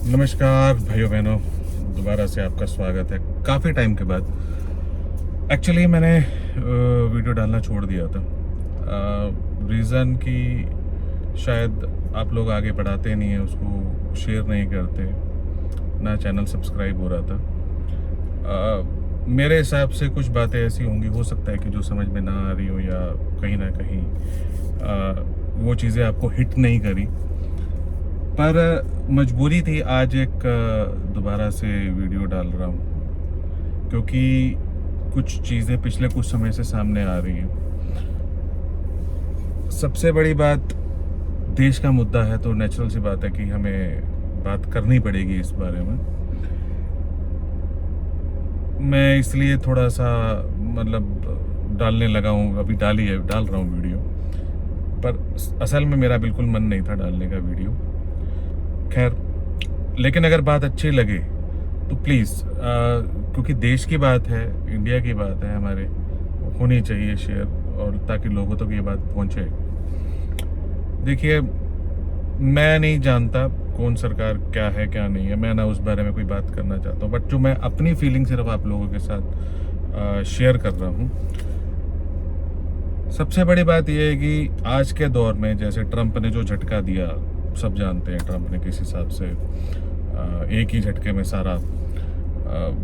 नमस्कार भाइयों बहनों, दोबारा से आपका स्वागत है काफ़ी टाइम के बाद। एक्चुअली मैंने वीडियो डालना छोड़ दिया था। रीज़न कि शायद आप लोग आगे बढ़ाते नहीं हैं, उसको शेयर नहीं करते, ना चैनल सब्सक्राइब हो रहा था। मेरे हिसाब से कुछ बातें ऐसी होंगी, हो सकता है कि जो समझ में ना आ रही हो या कहीं ना कहीं वो चीज़ें आपको हिट नहीं करी, पर मजबूरी थी। आज एक दोबारा से वीडियो डाल रहा हूँ क्योंकि कुछ चीज़ें पिछले कुछ समय से सामने आ रही हैं। सबसे बड़ी बात देश का मुद्दा है, तो नेचुरल सी बात है कि हमें बात करनी पड़ेगी इस बारे में। मैं इसलिए थोड़ा सा मतलब डालने लगा हूँ, अभी डाल रहा हूँ वीडियो, पर असल में मेरा बिल्कुल मन नहीं था डालने का वीडियो। खैर, लेकिन अगर बात अच्छी लगे तो प्लीज़, क्योंकि देश की बात है, इंडिया की बात है, हमारे होनी चाहिए शेयर, और ताकि लोगों तक ये बात पहुंचे। देखिए, मैं नहीं जानता कौन सरकार क्या है क्या नहीं है, मैं ना उस बारे में कोई बात करना चाहता हूँ, बट जो मैं अपनी फीलिंग सिर्फ आप लोगों के साथ शेयर कर रहा हूँ। सबसे बड़ी बात यह है कि आज के दौर में जैसे ट्रंप ने जो झटका दिया, सब जानते हैं ट्रंप ने किस हिसाब से एक ही झटके में सारा।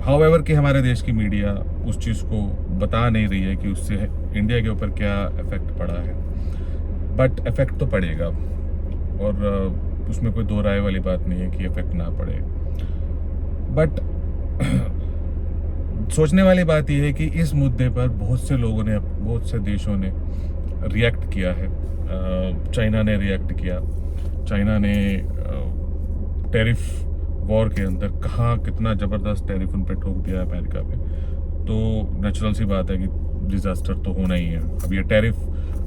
हाउएवर कि हमारे देश की मीडिया उस चीज़ को बता नहीं रही है कि उससे इंडिया के ऊपर क्या इफेक्ट पड़ा है, बट इफेक्ट तो पड़ेगा, और उसमें कोई दो राय वाली बात नहीं है कि इफेक्ट ना पड़े। बट सोचने वाली बात यह है कि इस मुद्दे पर बहुत से लोगों ने, बहुत से देशों ने रिएक्ट किया है। चाइना ने रिएक्ट किया। चाइना ने टैरिफ वॉर के अंदर कहाँ कितना ज़बरदस्त टैरिफ उन पे ठोक दिया अमेरिका पे। तो नेचुरल सी बात है कि डिज़ास्टर तो होना ही है। अब ये टैरिफ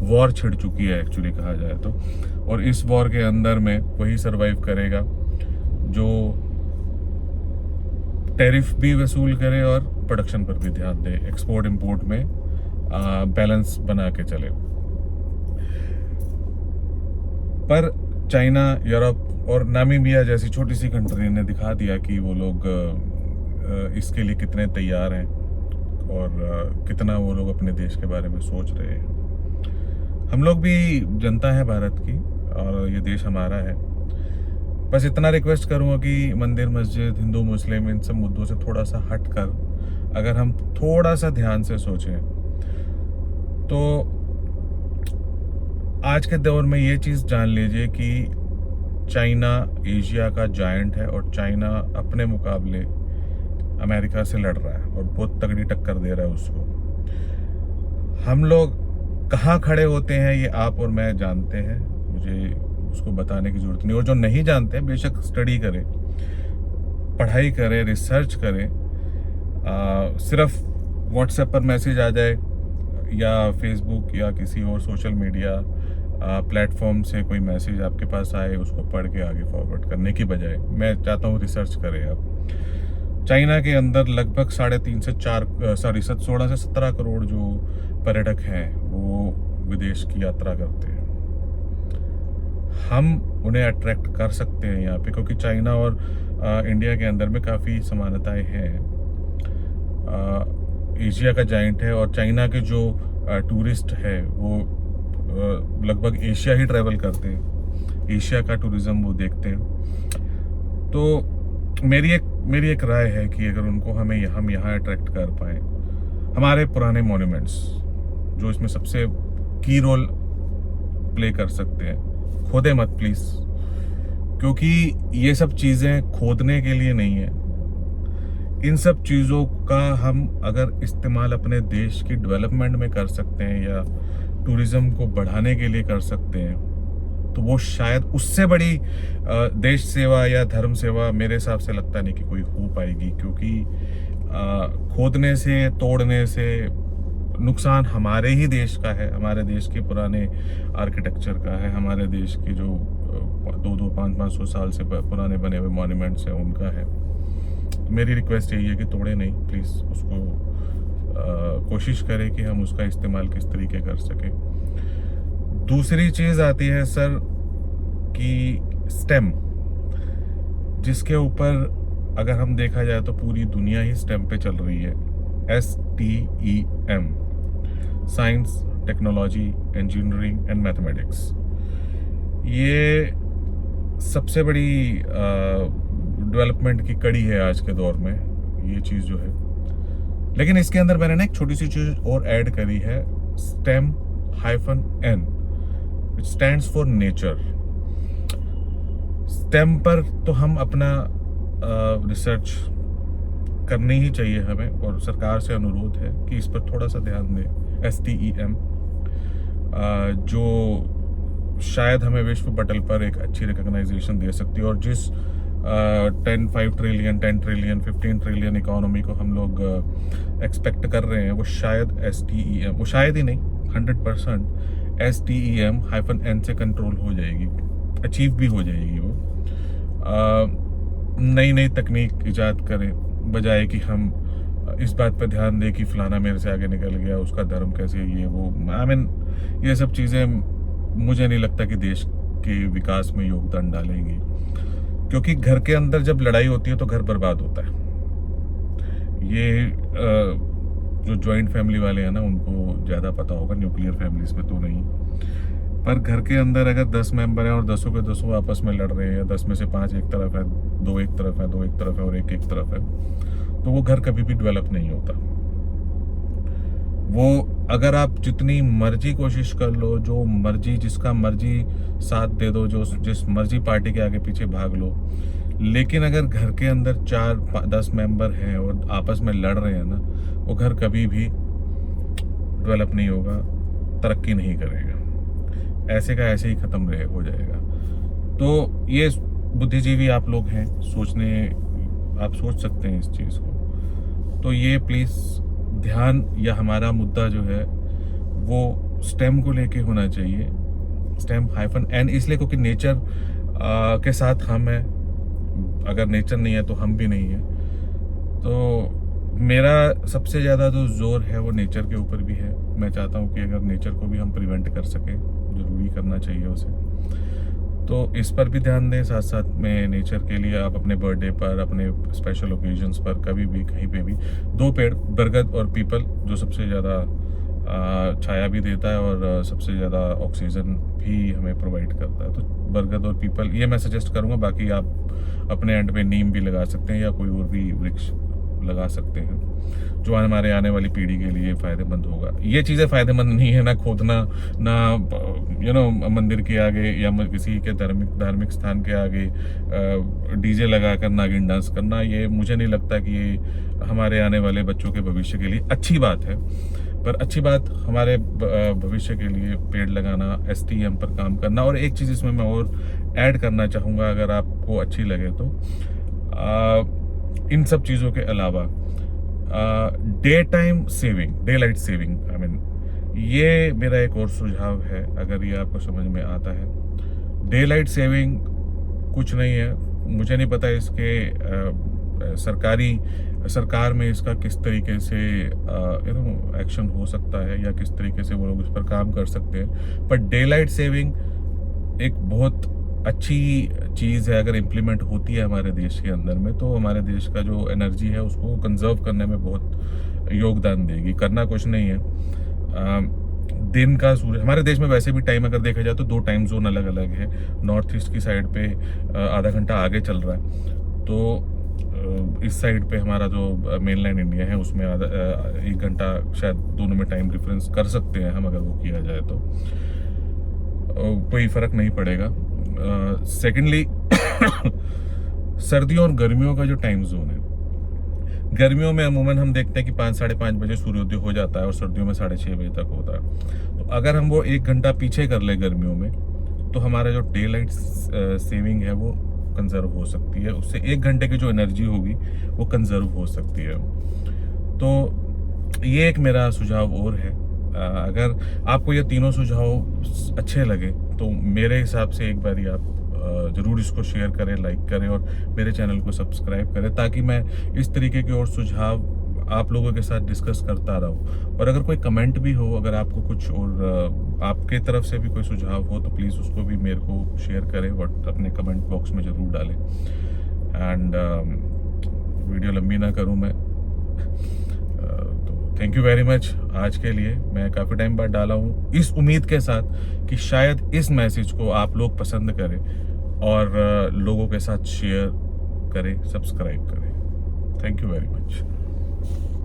वॉर छिड़ चुकी है एक्चुअली कहा जाए तो, और इस वॉर के अंदर में वही सरवाइव करेगा जो टैरिफ भी वसूल करे और प्रोडक्शन पर भी ध्यान दे, एक्सपोर्ट इंपोर्ट में बैलेंस बना के चले। पर चाइना, यूरोप और नामीबिया जैसी छोटी सी कंट्री ने दिखा दिया कि वो लोग इसके लिए कितने तैयार हैं, और कितना वो लोग अपने देश के बारे में सोच रहे हैं। हम लोग भी जनता है भारत की, और ये देश हमारा है। बस इतना रिक्वेस्ट करूँगा कि मंदिर, मस्जिद, हिंदू, मुस्लिम, इन सब मुद्दों से थोड़ा सा हट कर अगर हम थोड़ा सा ध्यान से सोचें तो आज के दौर में ये चीज़ जान लीजिए कि चाइना एशिया का जायंट है, और चाइना अपने मुकाबले अमेरिका से लड़ रहा है और बहुत तगड़ी टक्कर दे रहा है उसको। हम लोग कहाँ खड़े होते हैं ये आप और मैं जानते हैं, मुझे उसको बताने की ज़रूरत नहीं। और जो नहीं जानते हैं बेशक स्टडी करें, पढ़ाई करें, रिसर्च करें। सिर्फ व्हाट्सएप पर मैसेज आ जाए या फेसबुक या किसी और सोशल मीडिया प्लेटफॉर्म से कोई मैसेज आपके पास आए, उसको पढ़ के आगे फॉरवर्ड करने की बजाय मैं चाहता हूँ रिसर्च करें आप। चाइना के अंदर लगभग 16 से 17 करोड़ जो पर्यटक हैं वो विदेश की यात्रा करते हैं। हम उन्हें अट्रैक्ट कर सकते हैं यहाँ पे, क्योंकि चाइना और इंडिया के अंदर में काफ़ी समानताएं हैं। एशिया का जाइंट है, और चाइना के जो टूरिस्ट है वो लगभग एशिया ही ट्रैवल करते हैं, एशिया का टूरिज्म वो देखते हैं। तो मेरी एक राय है कि अगर उनको हम यहाँ अट्रैक्ट कर पाए, हमारे पुराने मॉन्यूमेंट्स जो इसमें सबसे की रोल प्ले कर सकते हैं, खोदे मत प्लीज़, क्योंकि ये सब चीज़ें खोदने के लिए नहीं है। इन सब चीज़ों का हम अगर इस्तेमाल अपने देश की डेवलपमेंट में कर सकते हैं या टूरिज्म को बढ़ाने के लिए कर सकते हैं, तो वो शायद उससे बड़ी देश सेवा या धर्म सेवा मेरे हिसाब से लगता नहीं कि कोई हो पाएगी। क्योंकि खोदने से, तोड़ने से नुकसान हमारे ही देश का है, हमारे देश के पुराने आर्किटेक्चर का है, हमारे देश की जो 200, 500 साल से पुराने बने हुए मॉन्यूमेंट्स हैं उनका है। मेरी रिक्वेस्ट यही है कि तोड़े नहीं, प्लीज़ उसको कोशिश करें कि हम उसका इस्तेमाल किस तरीके कर सकें। दूसरी चीज़ आती है सर कि स्टेम, जिसके ऊपर अगर हम देखा जाए तो पूरी दुनिया ही स्टेम पे चल रही है। STEM, science, technology, engineering and mathematics. ये सबसे बड़ी डेवलपमेंट की कड़ी है आज के दौर में, ये चीज़ जो है। लेकिन इसके अंदर मैंने ना एक छोटी सी चीज़ और ऐड करी है, STEM-N, which stands for nature. Stem पर तो हम अपना रिसर्च करनी ही चाहिए हमें, और सरकार से अनुरोध है कि इस पर थोड़ा सा ध्यान दें। STEM जो शायद हमें विश्व पटल पर एक अच्छी रिकग्नाइजेशन दे सकती है, और जिस 5 ट्रिलियन 10 ट्रिलियन 15 ट्रिलियन इकोनॉमी को हम लोग एक्सपेक्ट कर रहे हैं, वो शायद STEM, वो शायद ही नहीं 100% STEM-N से कंट्रोल हो जाएगी, अचीव भी हो जाएगी। वो नई नई तकनीक इजाद करें, बजाय कि हम इस बात पर ध्यान दें कि फलाना मेरे से आगे निकल गया, उसका धर्म कैसे, ये वो। आई मीन ये सब चीज़ें मुझे नहीं लगता कि देश के विकास में योगदान डालेंगी, क्योंकि घर के अंदर जब लड़ाई होती है तो घर बर्बाद होता है। ये जो जॉइंट फैमिली वाले हैं ना, उनको ज़्यादा पता होगा, न्यूक्लियर फैमिलीज में तो नहीं। पर घर के अंदर अगर 10 मेंबर हैं और 10 के 10 आपस में लड़ रहे हैं, 10 में से 5 एक तरफ है, 2 एक तरफ है, 2 एक तरफ है और एक एक तरफ है, तो वो घर कभी भी डेवलप नहीं होता। वो अगर आप जितनी मर्जी कोशिश कर लो, जो मर्जी जिसका मर्जी साथ दे दो, जो जिस मर्जी पार्टी के आगे पीछे भाग लो, लेकिन अगर घर के अंदर 4-10 मेंबर हैं और आपस में लड़ रहे हैं ना, वो घर कभी भी डेवलप नहीं होगा, तरक्की नहीं करेगा, ऐसे का ऐसे ही ख़त्म रहे हो जाएगा। तो ये बुद्धिजीवी आप लोग हैं, आप सोच सकते हैं इस चीज़ को। तो ये प्लीज़ ध्यान, या हमारा मुद्दा जो है वो स्टेम को लेके होना चाहिए, STEM-N, इसलिए क्योंकि नेचर के साथ हम हैं, अगर नेचर नहीं है तो हम भी नहीं है। तो मेरा सबसे ज़्यादा जो जोर है वो नेचर के ऊपर भी है। मैं चाहता हूँ कि अगर नेचर को भी हम प्रिवेंट कर सकें, ज़रूरी करना चाहिए उसे, तो इस पर भी ध्यान दें। साथ साथ में नेचर के लिए आप अपने बर्थडे पर, अपने स्पेशल ओकेजन्स पर, कभी भी कहीं पे भी 2 पेड़, बरगद और पीपल, जो सबसे ज़्यादा छाया भी देता है और सबसे ज़्यादा ऑक्सीजन भी हमें प्रोवाइड करता है, तो बरगद और पीपल ये मैं सजेस्ट करूँगा। बाकी आप अपने एंड पे नीम भी लगा सकते हैं या कोई और भी वृक्ष लगा सकते हैं, जो हमारे आने वाली पीढ़ी के लिए फ़ायदेमंद होगा। ये चीज़ें फ़ायदेमंद नहीं है ना खोदना, ना मंदिर के आगे या किसी के धार्मिक स्थान के आगे डीजे लगा कर नागिन डांस करना। ये मुझे नहीं लगता कि ये हमारे आने वाले बच्चों के भविष्य के लिए अच्छी बात है। पर अच्छी बात हमारे भविष्य के लिए पेड़ लगाना, STEM पर काम करना। और एक चीज़ इसमें मैं और ऐड करना चाहूँगा, अगर आपको अच्छी लगे तो, इन सब चीज़ों के अलावा day light saving, I mean ये मेरा एक और सुझाव है, अगर ये आपको समझ में आता है। डे लाइट सेविंग कुछ नहीं है, मुझे नहीं पता इसके सरकार में इसका किस तरीके से एक्शन हो सकता है, या किस तरीके से वो लोग इस पर काम कर सकते हैं। पर डे लाइट सेविंग एक बहुत अच्छी चीज़ है। अगर इम्प्लीमेंट होती है हमारे देश के अंदर में, तो हमारे देश का जो एनर्जी है उसको कंजर्व करने में बहुत योगदान देगी। करना कुछ नहीं है, दिन का सूर्य, हमारे देश में वैसे भी टाइम अगर देखा जाए तो 2 टाइम जोन अलग अलग है। नॉर्थ ईस्ट की साइड पे आधा घंटा आगे चल रहा है, तो इस साइड पे हमारा जो मेनलैंड इंडिया है उसमें 1 घंटा शायद दोनों में टाइम डिफरेंस कर सकते हैं हम, अगर वो किया जाए तो कोई फ़र्क नहीं पड़ेगा। सेकेंडली सर्दियों और गर्मियों का जो टाइम जोन है, गर्मियों में अमूमन हम देखते हैं कि 5-5:30 बजे सूर्योदय हो जाता है और सर्दियों में 6:30 बजे तक होता है। तो अगर हम वो 1 घंटा पीछे कर ले गर्मियों में, तो हमारा जो डे लाइट सेविंग है वो कंजर्व हो सकती है। उससे 1 घंटे की जो एनर्जी होगी वो कंजर्व हो सकती है। तो ये एक मेरा सुझाव और है। अगर आपको ये तीनों सुझाव अच्छे लगे तो मेरे हिसाब से एक बार आप ज़रूर इसको शेयर करें, लाइक करें और मेरे चैनल को सब्सक्राइब करें, ताकि मैं इस तरीके के और सुझाव आप लोगों के साथ डिस्कस करता रहूं। और अगर कोई कमेंट भी हो, अगर आपको कुछ और आपके तरफ से भी कोई सुझाव हो, तो प्लीज़ उसको भी मेरे को शेयर करें और अपने कमेंट बॉक्स में ज़रूर डालें। एंड वीडियो लंबी ना करूं मैं, तो थैंक यू वेरी मच आज के लिए। मैं काफ़ी टाइम बाद डाला हूं इस उम्मीद के साथ कि शायद इस मैसेज को आप लोग पसंद करें और लोगों के साथ शेयर करें, सब्सक्राइब करें। Thank you very much.